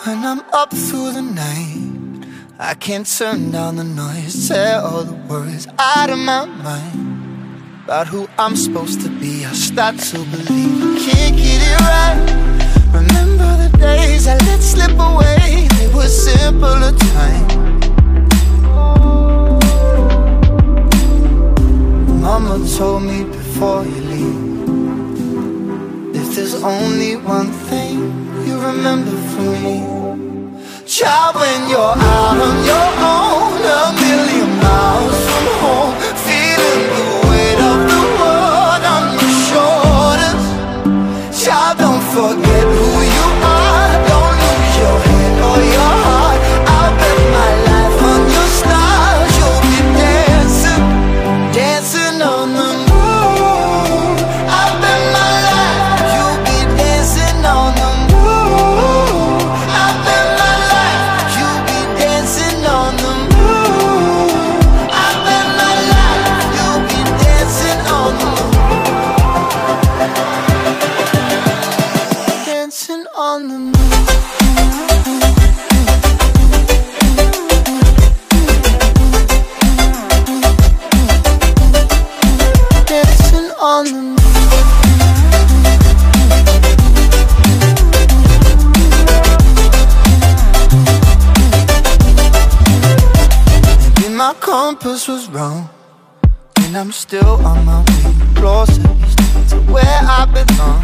When I'm up through the night, I can't turn down the noise, tear all the worries out of my mind about who I'm supposed to be. I start to believe I can't get it right. Remember the days I let slip away, they were simpler times. Mama told me before you leave, if there's only one thing you remember from me, child, when you're out on your own, a million miles from home, feeling the weight of the world on your shoulders. Child, don't forget who you are, don't lose your head or your heart. I'll bet my life on your stars, you'll be dancing, dancing on the moon. I'll bet my life you'll be dancing on the moon. I'll bet my life you'll be dancing on the moon. I'll bet my life you'll be dancing on the moon. Dancing on the moon. Dancing on the moon. Maybe my compass was wrong, and I'm still on my way closer to where I belong.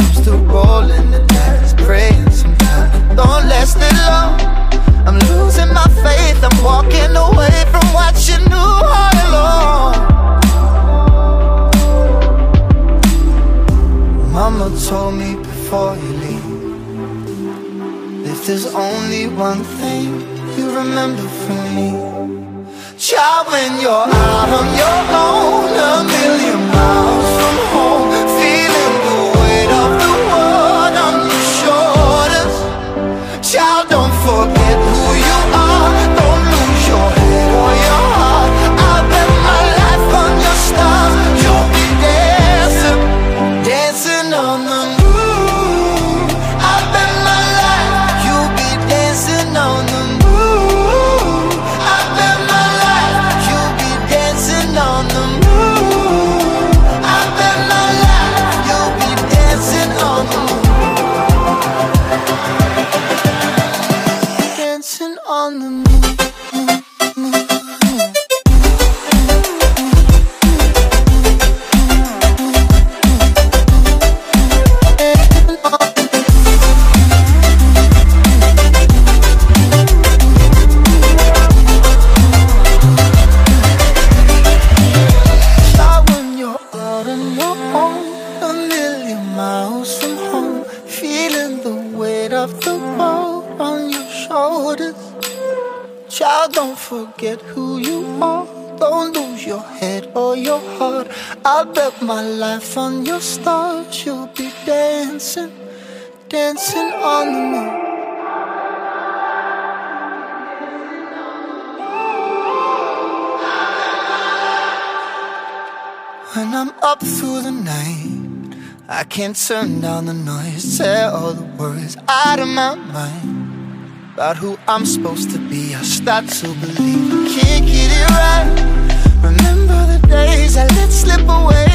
I'm still rolling the dice, praying sometimes don't last it long. I'm losing my faith, I'm walking away from what you knew all along. Mama told me before you leave, if there's only one thing you remember from me, child, when you're out on your own, a million miles from home, feeling the weight of the world on your shoulders. Child, don't forget who you are, don't lose your head or your heart. I'll bet my life on your stars, you'll be dancing, dancing on the moon. I'll bet my life you'll be dancing on the moon. I'll bet my life you'll be dancing on the moon. I'll bet my life you'll be dancing on the moon. Dancing on the moon. Child, when you're out on your own, a million miles from home, feeling the weight of the world on your shoulders. Child, don't forget who you are, don't lose your head or your heart. I'll bet my life on your stars, you'll be dancing, dancing on the moon. When I'm up through the night, I can't turn down the noise, tear all the worries out of my mind about who I'm supposed to be. I start to believe I can't get it right. Remember the days I let slip away,